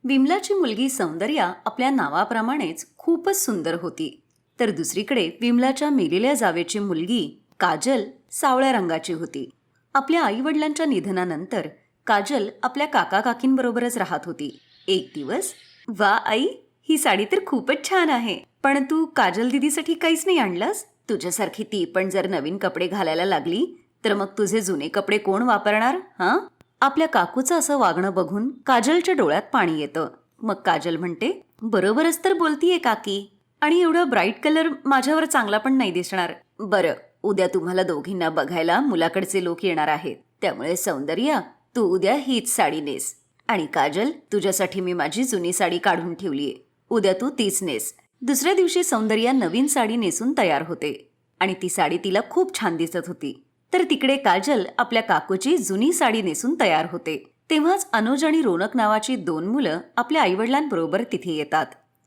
विमलाची मुलगी सौंदर्या आपल्या नावाप्रमाणेच खूपच सुंदर होती. तर दुसरीकडे विमलाच्या मेलेल्या जावेची मुलगी काजल सावळ्या रंगाची होती. आपल्या आईवडिलांच्या निधनानंतर काजल आपल्या काका काकींबरोबरच राहत होती. एक दिवस, वा आई, ही साडी तर खूपच छान आहे, पण तू काजल दिदीसाठी काहीच नाही आणलंस? तुझ्यासारखी ती पण जर नवीन कपडे घालायला लागली तर मग तुझे जुने कपडे कोण वापरणार? हां? आपल्या काकूचं असं वागणं बघून काजलच्या डोळ्यात पाणी येतं. मग काजल म्हणते, बरोबरच तर बोलतीये काकी, आणि एवढा ब्राईट कलर माझ्यावर चांगला पण नाही दिसणार. बरं, उद्या तुम्हाला दोघींना बघायला मुलाकडचे लोक येणार आहेत, त्यामुळे सौंदर्या, तू उद्या हीच साडी नेस. आणि काजल, तुझ्यासाठी मी माझी जुनी साडी काढून ठेवलीये, उद्या तू तीच नेस. दुसऱ्या दिवशी सौंदर्या नवीन साडी नेसून तयार होते आणि ती साडी तिला खूप छान दिसत होती. तर तिकडे काजल आपल्या काकूची जुनी साडी नेसून तयार होते. तेव्हाच अनुज आणि रोनक नावाची दोन मुलं आपल्या आईवडिलांबरोबर तिथे येतात.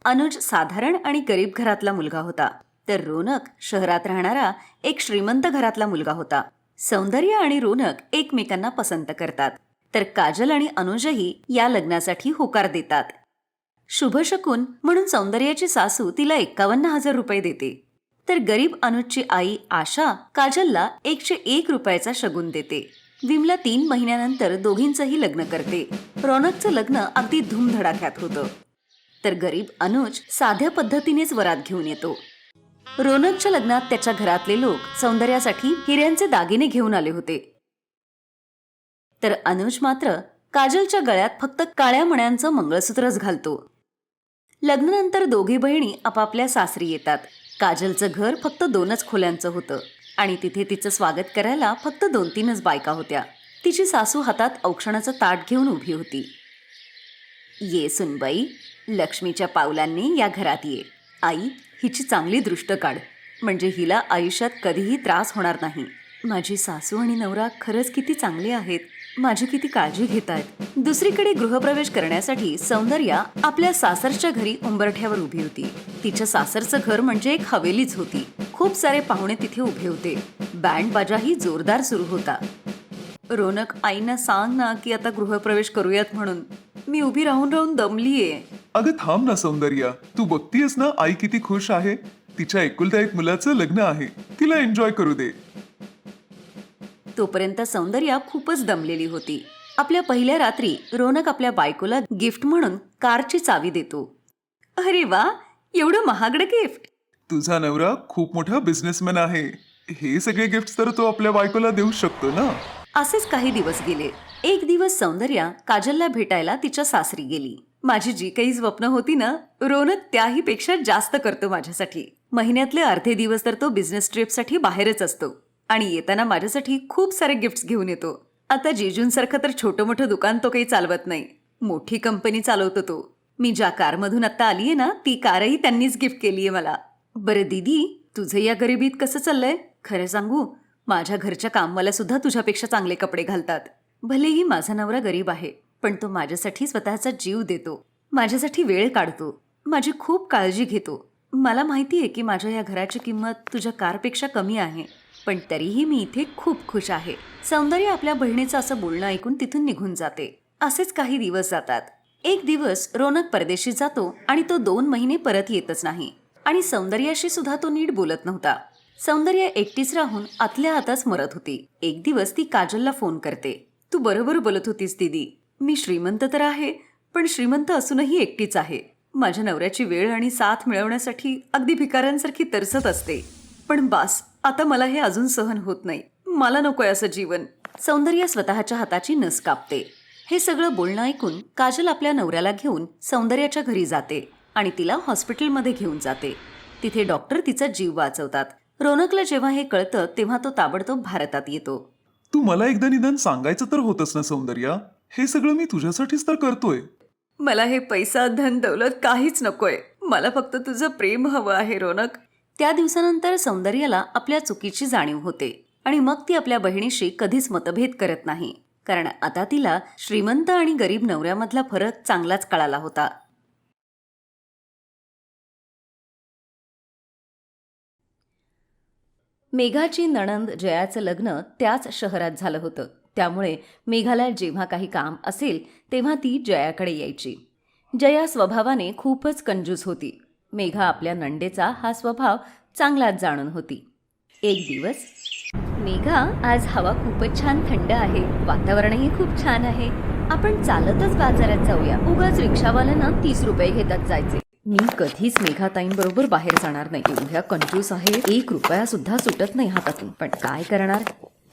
अनुज साधारण आणि गरीब घरातला मुलगा होता, तर रोनक शहरात राहणारा एक श्रीमंत घरातला मुलगा होता. सौंदर्य आणि रोनक एकमेकांना पसंत करतात, तर काजल आणि अनुजही या लग्नासाठी होकार देतात. शुभशकून म्हणून सौंदर्याची सासू तिला 51,000 रुपये देते. तर गरीब अनुजची आई आशा काजलला 101 रुपयाचा शगुन देते. विमला 3 महिन्यानंतर दोघींचंही लग्न करते. रौनकचं लग्न अगदी धूमधडाक्यात होतं, तर गरीब अनुज साध्या पद्धतीनेच वरात घेऊन येतो. रौनकच्या लग्नात त्याच्या घरातले लोक सौंदर्यासाठी हिऱ्यांचे दागिने घेऊन आले होते, तर अनुज मात्र काजलच्या गळ्यात फक्त काळ्या मण्यांचं मंगळसूत्रच घालतो. लग्नानंतर दोघी बहिणी आपापल्या सासरी येतात. काजलचं घर फक्त 2च खोल्यांचं होतं आणि तिथे तिचं स्वागत करायला फक्त 2-3च बायका होत्या. तिची सासू हातात औक्षणाचं ताट घेऊन उभी होती. ये सुनबाई, लक्ष्मीच्या पावलांनी या घरात ये. आई, हिची चांगली दृष्ट काढ, म्हणजे हिला आयुष्यात कधीही त्रास होणार नाही. माझी सासू आणि नवरा खरंच किती चांगले आहेत, माझी किती काळजी घेत आहेत. दुसरीकडे गृहप्रवेश करण्यासाठी सौंदर्या आपल्या सासरच्या घरी उंबरठ्यावर उभी होती. तिच्या सासरचं घर म्हणजे एक हवेलीच होती. खूप सारे पाहुणे तिथे उभे होते. बँड बाजाही जोरदार सुरू होता. रोनक, आईना सांग ना की आता गृहप्रवेश करूयात म्हणून. मी उभी राहून राहून दमलीये. अगं थांब ना सौंदर्या, तू बघतीयस ना आई किती खुश आहे. तिच्या एकुलत्या एक मुलाचं लग्न आहे, तिला एन्जॉय करू दे. तोपर्यंत सौंदर्या खूपच दमलेली होती. आपल्या पहिल्या रात्री रोनक आपल्या बायकोला गिफ्ट म्हणून कारची चावी देतो. अरे वा, एवढं महागडं गिफ्ट! तुझा नवरा खूप मोठा बिझनेसमॅन आहे, हे सगळे गिफ्ट तर तो आपल्या बायकोला देऊ शकतो ना. असेच काही दिवस गेले. एक दिवस सौंदर्या काजलला भेटायला तिच्या सासरी गेली. माझी जी काही स्वप्न होती ना, रोनक त्याही पेक्षा जास्त करतो माझ्यासाठी. महिन्यातले अर्धे दिवस तर तो बिझनेस ट्रिपसाठी बाहेरच असतो आणि येताना माझ्यासाठी खूप सारे गिफ्ट्स घेऊन येतो. आता जेजूंसारखं तर छोटं मोठं दुकान तो काही चालवत नाही, मोठी कंपनी चालवतो तो. मी ज्या कारमधून आता आलीये ना, ती कारही त्यांनीच गिफ्ट केलीये मला. बरं दीदी, तुझं या गरिबीत कसं चाललंय? खरं सांगू, माझ्या घरच्या कामवाल्या सुद्धा तुझ्यापेक्षा चांगले कपडे घालतात. भलेही माझा नवरा गरीब आहे, पण तो माझ्यासाठी स्वतःचा जीव देतो, माझ्यासाठी वेळ काढतो, माझी खूप काळजी घेतो. मला माहिती आहे की माझ्या या घराची किंमत तुझ्या कारपेक्षा कमी आहे, पण तरीही मी इथे खूप खुश आहे. सौंदर्य आपल्या बहिणीचं असं बोलणं ऐकून तिथून निघून जाते. असेच काही दिवस जातात. एक दिवस रोनक परदेशी जातो आणि तो 2 महिने परत येतच नाही आणि सौंदर्याशी सुद्धा तो नीट बोलत नव्हता. सौंदर्य एकटीच राहून आतल्या आतच मरत होती. एक दिवस ती काजलला फोन करते. तू बरोबर बोलत होतीस दीदी, मी श्रीमंत तर आहे, पण श्रीमंत असूनही एकटीच आहे. माझ्या नवऱ्याची वेळ आणि साथ मिळवण्यासाठी अगदी भिकाऱ्यांसारखी तरसत असते, पण बास, आता मला हे अजून सहन होत नाही. मला नकोय असं जीवन. सौंदर्य स्वतःच्या हाताची नस कापते. हे सगळं बोलणं ऐकून काजल आपल्या नवऱ्याला घेऊन सौंदर्याच्या घरी जाते आणि तिला हॉस्पिटलमध्ये घेऊन जाते. तिथे डॉक्टर तिचा जीव वाचवतात. रोनकला जेव्हा हे कळतं तेव्हा तो ताबडतोब भारतात येतो. तू मला एकदा निदान सांगायचं तर होतंस ना सौंदर्या, हे सगळं मी तुझ्यासाठीच तर करतोय. मला हे पैसा, धन, दौलत काहीच नकोय. मला फक्त तुझं प्रेम हवं आहे रोनक. त्या दिवसानंतर सौंदर्याला आपल्या चुकीची जाणीव होते आणि मग ती आपल्या बहिणीशी कधीच मतभेद करत नाही, कारण आता तिला श्रीमंत आणि गरीब नवऱ्यामधला फरक चांगलाच कळाला होता. मेघाची नणंद जयाचं लग्न त्याच शहरात झालं होतं, त्यामुळे मेघाला जेव्हा काही काम असेल तेव्हा ती जयाकडे यायची. जया स्वभावाने खूपच कंजूस होती. मेघा आपल्या नंडेचा हा स्वभाव चांगलाच जाणून होती. एक दिवस, मेघा, आज हवा खूपच छान थंड आहे, वातावरणही खूप छान आहे, आपण चालतच बाजारात जाऊया. उगाच रिक्षावाल्यांना 30 रुपये घेतात जायचे. मी कधीच मेघाताईंबरोबर बाहेर जाणार नाही. एवढ्या कंजूस आहे, 1 रुपया सुद्धा सुटत नाही हातातून. पण काय करणार,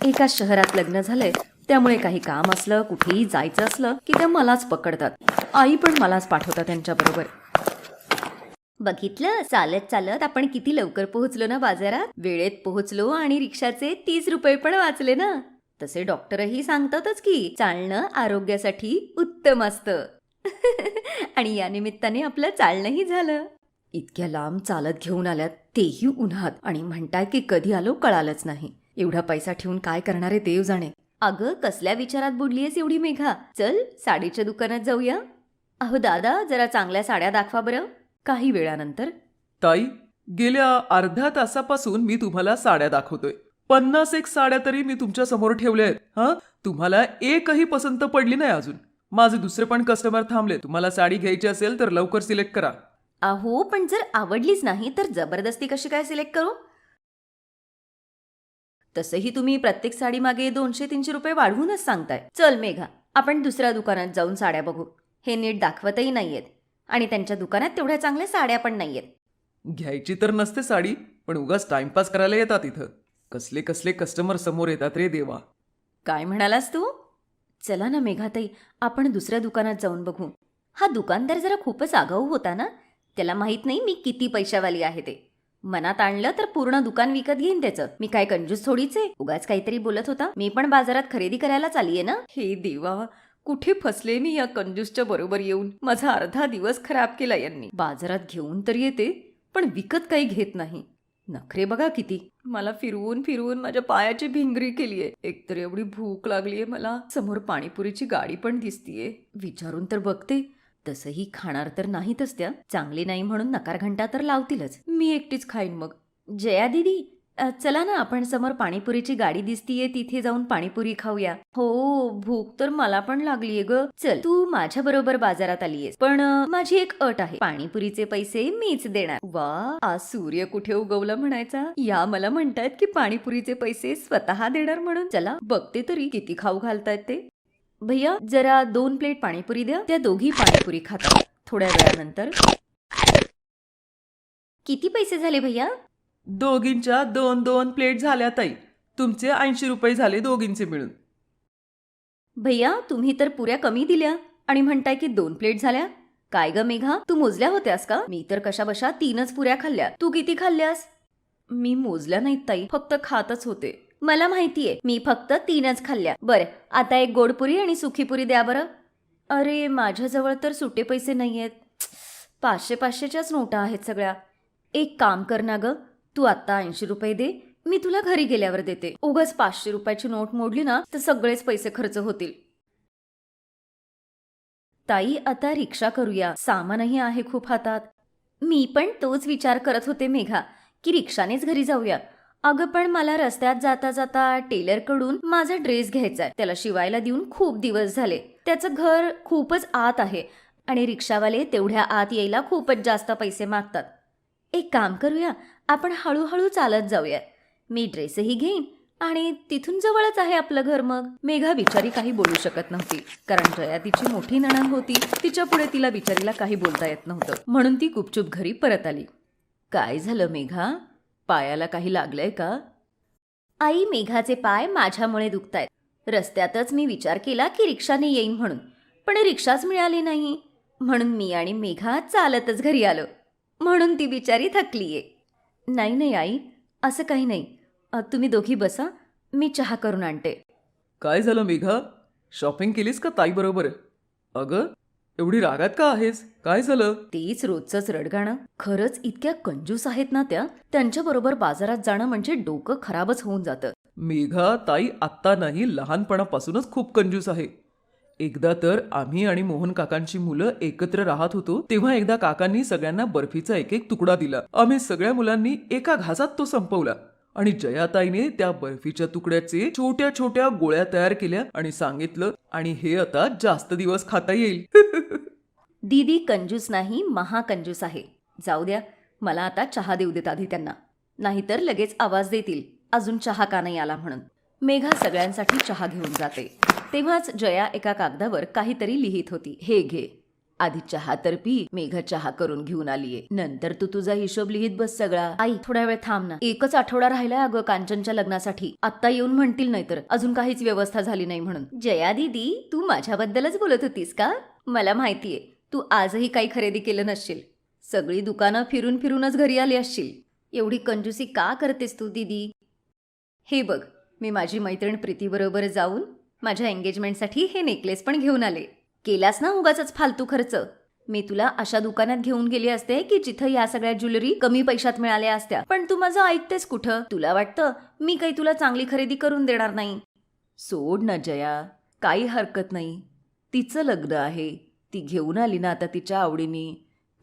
एकाच शहरात लग्न झालंय, त्यामुळे काही काम असलं, कुठेही जायचं असलं की त्या मलाच पकडतात. आई पण मलाच पाठवतात त्यांच्याबरोबर. बघितलं, चालत चालत आपण किती लवकर पोहोचलो ना बाजारात. वेळेत पोहोचलो आणि रिक्षाचे 30 रुपये पण वाचले ना. तसे डॉक्टरही सांगतातच की चालणं आरोग्यासाठी उत्तम असतं. आणि या निमित्ताने आपलं चालणंही झालं. इतक्या लांब चालत घेऊन आल्यात, तेही उन्हात, आणि म्हणताय की कधी आलो कळालंच नाही. एवढा पैसा ठेवून काय करणारे देव जाणे. अगं, कसल्या विचारात बुडलीयस एवढी मेघा? चल, साडीच्या दुकानात जाऊया. अहो दादा, जरा चांगल्या साड्या दाखवा बरं. काही वेळानंतर, ताई, गेल्या अर्ध्या तासापासून मी तुम्हाला साड्या दाखवतोय. 51 साड्या तरी मी तुमच्या समोर ठेवल्या आहेत. हा, तुम्हाला एकही पसंत पडली नाही अजून. माझे दुसरे पण कस्टमर थांबले. तुम्हाला साडी घ्यायची असेल तर लवकर सिलेक्ट करा. अहो, पण जर आवडलीच नाही तर जबरदस्ती कशी काय सिलेक्ट करू? तसंही तुम्ही प्रत्येक साडी मागे 200-300 रुपये वाढवूनच सांगताय. चल मेघा, आपण दुसऱ्या दुकानात जाऊन साड्या बघू. हे नीट दाखवतही नाहीयेत आणि त्यांच्या दुकानात तेवढ्या चांगल्या साड्या पण नाहीयेत. घ्यायची तर नसते साडी, पण उगाच टाइमपास करायला येतात इथं. कसले कसले कस्टमर समोर येतात रे देवा. काय म्हणालास तू? चला ना मेघाताई, आपण दुसऱ्या दुकानात जाऊन बघू. हा दुकानदार जरा खूपच आगाऊ होता ना. त्याला माहित नाही मी किती पैशावाली आहे ते. मनात आणलं तर पूर्ण दुकान विकत घेईन त्याचं. मी काय कंजूस थोडीच आहे. उगाच काहीतरी बोलत होता. मी पण बाजारात खरेदी करायला चाललीये ना. हे देवा, कुठे फसले मी या कंजूसच्या बरोबर येऊन. माझा अर्धा दिवस खराब केला यांनी. बाजारात घेऊन तर येते, पण विकत काही घेत नाही. नखरे बघा किती. मला फिरवून फिरवून माझ्या पायाची भिंगरी केलीये. एकतर एवढी भूक लागलीये मला. समोर पाणीपुरीची गाडी पण दिसतीये. विचारून तर बघते. तसंही खाणार तर नाहीतच त्या. चांगली नाही म्हणून नकार घंटा तर लावतीलच. मी एकटीच खाईन मग. जया दीदी, चला ना, आपण समोर पाणीपुरीची गाडी दिसतीये, तिथे जाऊन पाणीपुरी खाऊया. हो, भूक तर मला पण लागलीये ग. चल, तू माझ्या बरोबर बाजारात आलीयेस, पण माझी एक अट आहे. पाणीपुरीचे पैसे मीच देणार. वा, आज सूर्य कुठे उगवला म्हणायचा. या मला म्हणतायत की पाणीपुरीचे पैसे स्वतः देणार म्हणून. चला बघते तरी किती खाऊ घालतायत ते. भैया, जरा 2 प्लेट पाणीपुरी द्या. त्या दोघी पाणीपुरी खातात. थोड्या वेळानंतर, किती पैसे झाले भैया? दोघींच्या 2-2 प्लेट झाल्या ताई. तुमचे 80 रुपये झाले दोघींचे मिळून. भैया, तुम्ही तर पुऱ्या कमी दिल्या आणि म्हणताय की 2 प्लेट झाल्या. काय ग मेघा, तू मोजल्या होत्यास का? मी तर कशाबशा 3च पुऱ्या खाल्ल्या. तू किती खाल्ल्यास? मी मोजल्या नाहीत ताई, फक्त खातच होते. मला माहितीये, मी फक्त 3च खाल्ल्या. बरं, आता एक गोडपुरी आणि सुखीपुरी द्या बरं. अरे, माझ्याजवळ तर सुटे पैसे नाहीयेत. 500-500च्याच नोटा आहेत सगळ्या. एक काम कर ना ग, तू आत्ता 80 रुपये दे, मी तुला घरी गेल्यावर देते. उगाच 500 रुपयाची नोट मोडली ना तर सगळेच पैसे खर्च होतील. ताई, आता रिक्षा करूया, सामानही आहे खूप हातात. मी पण तोच विचार करत होते मेघा, की रिक्षानेच घरी जाऊया. अगं, पण मला रस्त्यात जाता जाता टेलरकडून माझा ड्रेस घ्यायचाय. त्याला शिवायला देऊन खूप दिवस झाले. त्याचं घर खूपच आत आहे आणि रिक्षावाले तेवढ्या आत यायला खूपच जास्त पैसे मागतात. एक काम करूया, आपण हळूहळू चालत जाऊया. मी ड्रेसही घेईन आणि तिथून जवळच आहे आपलं घर. मग मेघा बिचारी काही बोलू शकत नव्हती, कारण जया तिची मोठी नणंद होती. तिच्या पुढे तिला बिचारीला काही बोलता येत नव्हतं, म्हणून ती गुपचूप घरी परत आली. काय झालं मेघा, पायाला काही लागलंय का? आई, मेघाचे पाय माझ्यामुळे दुखतायत. रस्त्यातच मी विचार केला की रिक्षाने येईन म्हणून, पण रिक्षाच मिळाली नाही. म्हणून मी आणि मेघा चालतच घरी आलो. म्हणून ती बिचारी थकलीये. नाही नाही आई, असं काही नाही. तुम्ही दोघी बसा, मी चहा करून आणते. काय झालं मेघा, शॉपिंग केलीस का ताई बरोबर? अगं, एवढी रागात का आहेस? काय झालं? तेच रोजचंच रडगाणं. खरंच इतक्या कंजूस आहेत ना त्या. त्यांच्याबरोबर बाजारात जाणं म्हणजे डोकं खराबच होऊन जातं. मेघा, ताई आत्ता नाही, लहानपणापासूनच खूप कंजूस आहे. एकदा तर आम्ही आणि मोहन काकांची मुलं एकत्र राहत होतो, तेव्हा एकदा काकांनी सगळ्यांना बर्फीचा एक तुकडा दिला. आम्ही सगळ्या मुलांनी एका घासात तो संपवला आणि जयाताईने त्या बर्फीच्या तुकड्याचे छोट्या छोट्या गोळ्या तयार केल्या आणि सांगितलं, आणि हे आता जास्त दिवस खाता येईल. दीदी कंजूस नाही, महाकंजूस आहे. जाऊ द्या, मला आता चहा देऊ देत आधी त्यांना, नाहीतर लगेच आवाज देतील अजून चहा का नाही आला म्हणून. मेघा सगळ्यांसाठी चहा घेऊन जाते. तेव्हाच जया एका कागदावर काहीतरी लिहित होती. हे घे, आधी चहा तर पी. मेघा चहा करून घेऊन आलीये, नंतर तू तुझा हिशोब लिहित बस सगळा. आई थोडा वेळ थांब ना, एकच आठवडा राहिलाय अगं कांचनच्या लग्नासाठी. आत्ता येऊन म्हणतील नाहीतर अजून काहीच व्यवस्था झाली नाही म्हणून. जया दीदी, तू माझ्याबद्दलच बोलत होतीस का? मला माहितीये तू आजही काही खरेदी केलं नसशील. सगळी दुकानं फिरून फिरूनच घरी आली असशील. एवढी कंजूसी का करतेस तू दीदी? हे बघ, मी माझी मैत्रीण प्रीतीबरोबर जाऊन माझ्या एंगेजमेंटसाठी हे नेकलेस पण घेऊन आले. केलास ना उगाचच फालतू खर्च. मी तुला अशा दुकानात घेऊन गेली असते की जिथं या सगळ्या ज्वेलरी कमी पैशात मिळाल्या असत्या, पण तू माझं ऐकतेस कुठं? तुला वाटतं मी काही तुला चांगली खरेदी करून देणार नाही. सोड ना जया, काही हरकत नाही. तिचं लग्न आहे, ती घेऊन आली ना आता तिच्या आवडीने.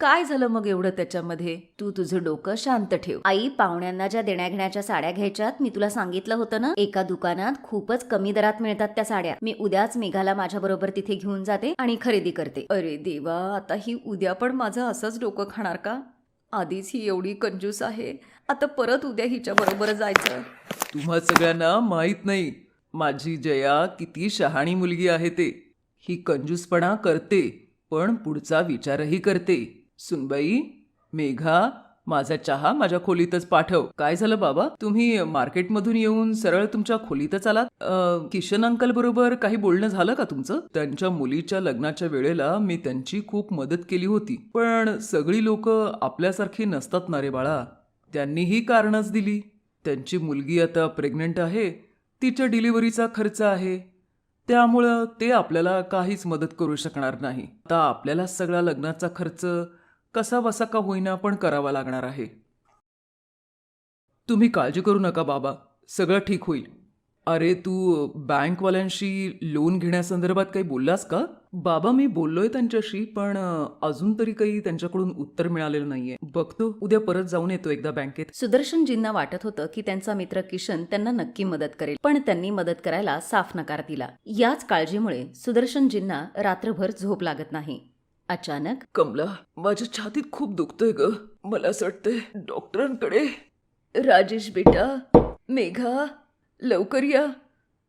काय झालं मग एवढं त्याच्यामध्ये? तू तुझं डोकं शांत ठेव. आई, पाहुण्यांना ज्या देण्याघेण्याच्या साड्या घ्यायच्यात मी तुला सांगितलं होतं ना, एका दुकानात खूपच कमी दरात मिळतात त्या साड्या. मी उद्याच मेघाला माझ्याबरोबर तिथे घेऊन जाते आणि खरेदी करते. अरे देवा, आता ही उद्या पण माझं असंच डोकं खाणार का? आधीच ही एवढी कंजूस आहे, आता परत उद्या हिच्या बरोबर जायचं. तुम्हा सगळ्यांना माहीत नाही माझी जया किती शहाणी मुलगी आहे ते. ही कंजूसपणा करते पण पुढचा विचारही करते. सुनबाई, मेघा, माझा चहा माझ्या खोलीतच पाठव. काय झालं बाबा, तुम्ही मार्केटमधून येऊन सरळ तुमच्या खोलीतच आलात? किशन अंकल बरोबर काही बोलणं झालं का तुमचं? त्यांच्या मुलीच्या लग्नाच्या वेळेला मी त्यांची खूप मदत केली होती, पण सगळी लोक आपल्यासारखी नसतात ना रे बाळा. त्यांनीही कारणच दिली. त्यांची मुलगी आता प्रेग्नंट आहे, तिच्या डिलिव्हरीचा खर्च आहे, त्यामुळं ते आपल्याला काहीच मदत करू शकणार नाही. आता आपल्याला सगळा लग्नाचा खर्च कसा बसा का होईना पण करावा लागणार आहे. तुम्ही काळजी करू नका बाबा, सगळं ठीक होईल. अरे तू बँकवाल्यांशी लोन घेण्यासंदर्भात काही बोललास का? बाबा, मी बोललोय त्यांच्याशी, पण अजून तरी काही त्यांच्याकडून उत्तर मिळालेलं नाहीये. बघतो, उद्या परत जाऊन येतो एकदा बँकेत. सुदर्शनजींना वाटत होतं की त्यांचा मित्र किशन त्यांना नक्की मदत करेल, पण त्यांनी मदत करायला साफ नकार दिला. याच काळजीमुळे सुदर्शनजींना रात्रभर झोप लागत नाही. अचानक, कमला, माझ्या छातीत खूप दुखतंय ग, मला असं वाटतंय डॉक्टरांकडे. राजेश बेटा, मेघा, लवकर या.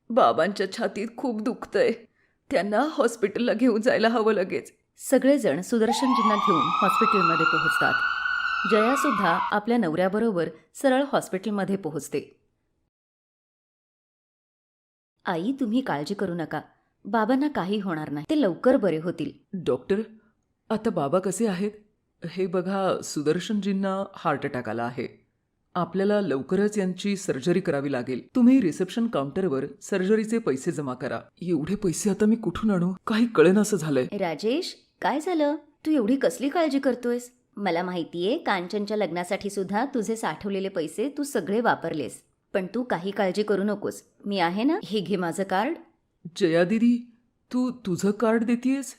बाबांच्या छातीत खूप दुखतंय, त्यांना हॉस्पिटलला घेऊन जायला हवं लगेच. सगळेजण सुदर्शनजींना घेऊन हॉस्पिटलमध्ये पोहोचतात. जया सुद्धा आपल्या नवऱ्याबरोबर सरळ हॉस्पिटलमध्ये पोहोचते. आई, तुम्ही काळजी करू नका, बाबांना काही होणार नाही, ते लवकर बरे होतील. डॉक्टर, आता बाबा कसे आहेत? हे बघा, सुदर्शनजींना हार्ट अटॅक आला आहे. आपल्याला लवकरच यांची सर्जरी करावी लागेल. तुम्ही रिसेप्शन काउंटरवर सर्जरीचे पैसे जमा करा. एवढे पैसे आता मी कुठून आणू? काही कळेनासं झालंय. राजेश, काय झालं? तू एवढी कसली काळजी करतोयस? मला माहितीये कांचनच्या लग्नासाठी सुद्धा तुझे साठवलेले पैसे तू सगळे वापरलेस, पण तू काही काळजी करू नकोस, मी आहे ना. हे घे माझं कार्ड. जया दीदी, तू तुझं कार्ड देतीयस?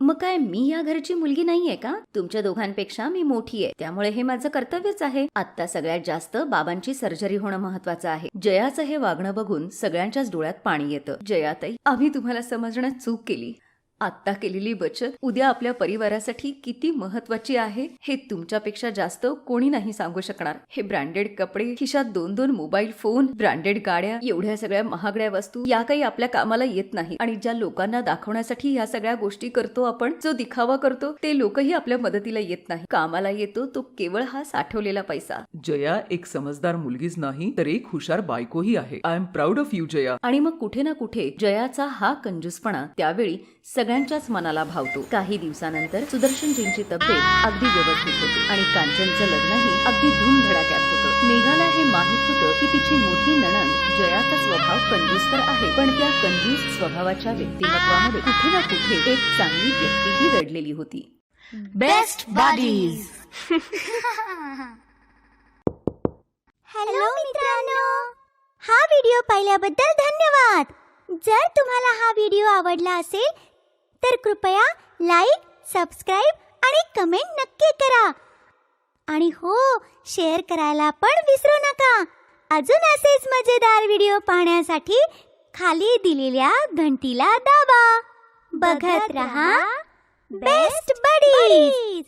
मग काय मी या घरची मुलगी नाहीये का? तुमच्या दोघांपेक्षा मी मोठी आहे, त्यामुळे हे माझं कर्तव्यच आहे. आता सगळ्यात जास्त बाबांची सर्जरी होणं महत्वाचं आहे. जयाचं हे वागणं बघून सगळ्यांच्याच डोळ्यात पाणी येतं. जयाताई, आम्ही तुम्हाला समजण्यात चूक केली. आत्ता केलेली बचत उद्या आपल्या परिवारासाठी किती महत्वाची आहे हे तुमच्यापेक्षा जास्त कोणी नाही सांगू शकणार. हे ब्रँडेड कपडे, खिशात 2-2 मोबाईल फोन, ब्रँडेड गाड्या, एवढ्या सगळ्या महागड्या वस्तू, या काही आपल्या कामाला येत नाही. आणि ज्या लोकांना दाखवण्यासाठी ह्या सगळ्या गोष्टी करतो आपण, जो दिखावा करतो, ते लोकही आपल्या मदतीला येत नाही. कामाला येतो तो केवळ हा साठवलेला पैसा. जया एक समजदार मुलगीच नाही तर एक हुशार बायकोही आहे. I am proud of you Jaya. आणि मग कुठे ना कुठे जयाचा हा कंजूसपणा त्यावेळी सगळ्यांच्याच मनाला भावतो. काही दिवसानंतर सुदर्शनजींची तब्येत अगदी व्यवस्थित होती आणि कांचनचं लग्नही अगदी धूमधडाक्यात होतं. मेघाला हे माहित होतं की तिची मोठी नणंद जयाचा स्वभाव कंजूस तर आहे, पण त्या कंजूस स्वभावाच्या व्यक्तिमत्वामध्ये कुठे ना कुठे एक चांगली व्यक्तीही दडलेली होती. Best buddies. हॅलो मित्रांनो, हा व्हिडिओ पाहिल्याबद्दल धन्यवाद. जर तुम्हाला हा व्हिडिओ आवडला असेल तर कृपया लाईक, सबस्क्राईब आणि कमेंट नक्की करा. आणि हो, शेअर करायला पण विसरू नका. अजून असेच मजेदार व्हिडिओ पाहण्यासाठी खाली दिलेल्या घंटीला दाबा. बघत रहा बेस्ट बडीज